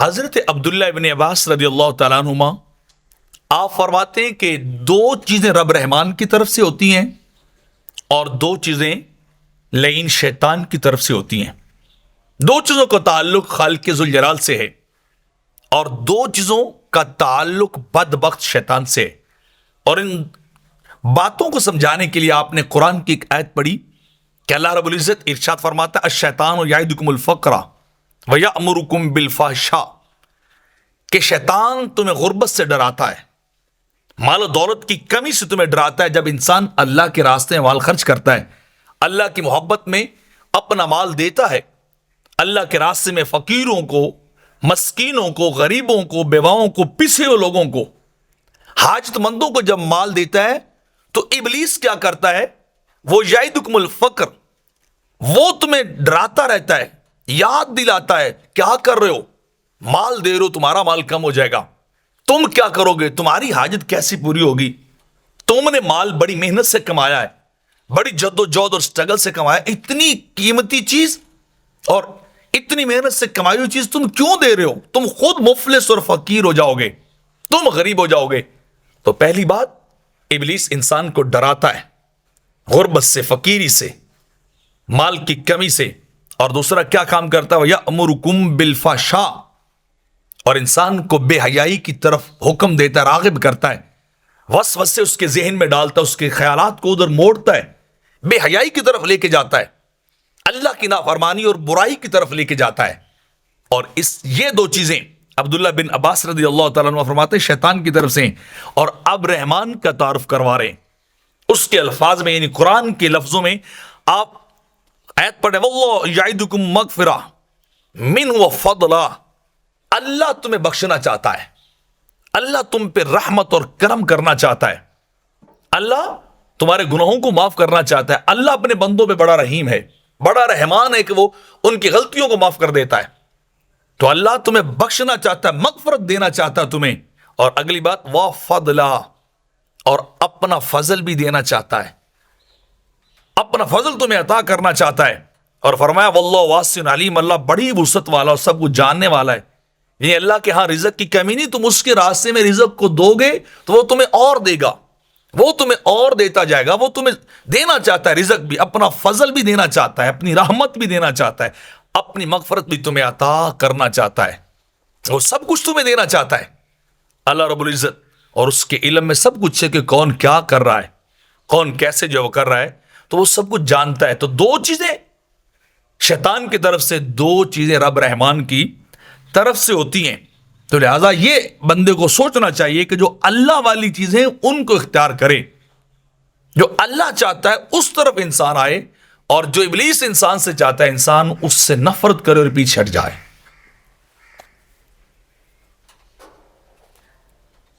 حضرت عبداللہ ابن عباس رضی اللہ تعالیٰ عنہما آپ فرماتے ہیں کہ دو چیزیں رب رحمان کی طرف سے ہوتی ہیں اور دو چیزیں لعین شیطان کی طرف سے ہوتی ہیں. دو چیزوں کا تعلق خالق ذوالجلال سے ہے اور دو چیزوں کا تعلق بدبخت شیطان سے ہے. اور ان باتوں کو سمجھانے کے لیے آپ نے قرآن کی ایک آیت پڑھی کہ اللہ رب العزت ارشاد فرماتا ہے الشیطان یعدکم الفقر ویأمرکم بالفحشاء، کہ شیطان تمہیں غربت سے ڈراتا ہے، مال و دولت کی کمی سے تمہیں ڈراتا ہے. جب انسان اللہ کے راستے میں مال خرچ کرتا ہے، اللہ کی محبت میں اپنا مال دیتا ہے، اللہ کے راستے میں فقیروں کو، مسکینوں کو، غریبوں کو، بیواؤں کو، پسے ہوئے لوگوں کو، حاجت مندوں کو جب مال دیتا ہے تو ابلیس کیا کرتا ہے؟ وہ یعدکم الفقر، وہ تمہیں ڈراتا رہتا ہے، یاد دلاتا ہے کیا کر رہے ہو، مال دے رہے ہو، تمہارا مال کم ہو جائے گا، تم کیا کرو گے، تمہاری حاجت کیسی پوری ہوگی، تم نے مال بڑی محنت سے کمایا ہے، بڑی جد و جہد اور سٹرگل سے کمایا، اتنی قیمتی چیز اور اتنی محنت سے کمائی ہوئی چیز تم کیوں دے رہے ہو؟ تم خود مفلس اور فقیر ہو جاؤ گے، تم غریب ہو جاؤ گے. تو پہلی بات، ابلیس انسان کو ڈراتا ہے غربت سے، فقیری سے، مال کی کمی سے. اور دوسرا کیا کام کرتا ہے؟ یأمرکم بالفحشاء، اور انسان کو بے حیائی کی طرف حکم دیتا ہے، راغب کرتا ہے، وسوسے اس کے ذہن میں ڈالتا ہے، اس کے خیالات کو ادھر موڑتا ہے، بے حیائی کی طرف لے کے جاتا ہے، اللہ کی نافرمانی اور برائی کی طرف لے کے جاتا ہے. اور یہ دو چیزیں عبداللہ بن عباس رضی اللہ تعالیٰ عنہ فرماتے ہیں شیطان کی طرف سے. اور اب رحمان کا تعارف کروا رہے ہیں اس کے الفاظ میں، یعنی قرآن کے لفظوں میں. آپ آیت پڑھیں واللہ یعدکم مغفرہ منہ وفضلا، اللہ تمہیں بخشنا چاہتا ہے، اللہ تم پہ رحمت اور کرم کرنا چاہتا ہے، اللہ تمہارے گناہوں کو معاف کرنا چاہتا ہے. اللہ اپنے بندوں پہ بڑا رحیم ہے، بڑا رحمان ہے کہ وہ ان کی غلطیوں کو معاف کر دیتا ہے. تو اللہ تمہیں بخشنا چاہتا ہے، مغفرت دینا چاہتا ہے تمہیں. اور اگلی بات وفضلا، اور اپنا فضل بھی دینا چاہتا ہے، اپنا فضل تمہیں عطا کرنا چاہتا ہے. اور فرمایا واللہ واسع علیم، اللہ بڑی وسعت والا اور سب کچھ جاننے والا ہے. یعنی اللہ کے ہاں رزق کی کمی نہیں، تم اس کے راستے میں رزق کو دو گے تو وہ تمہیں اور دے گا، وہ تمہیں اور دیتا جائے گا. وہ تمہیں دینا چاہتا ہے رزق بھی، اپنا فضل بھی دینا چاہتا ہے، اپنی رحمت بھی دینا چاہتا ہے، اپنی مغفرت بھی تمہیں عطا کرنا چاہتا ہے، وہ سب کچھ تمہیں دینا چاہتا ہے اللہ رب العزت. اور اس کے علم میں سب کچھ ہے کہ کون کیا کر رہا ہے، کون کیسے جو کر رہا ہے، تو وہ سب کچھ جانتا ہے. تو دو چیزیں شیطان کی طرف سے، دو چیزیں رب رحمان کی طرف سے ہوتی ہیں. تو لہٰذا یہ بندے کو سوچنا چاہیے کہ جو اللہ والی چیزیں ان کو اختیار کرے، جو اللہ چاہتا ہے اس طرف انسان آئے، اور جو ابلیس انسان سے چاہتا ہے انسان اس سے نفرت کرے اور پیچھے ہٹ جائے.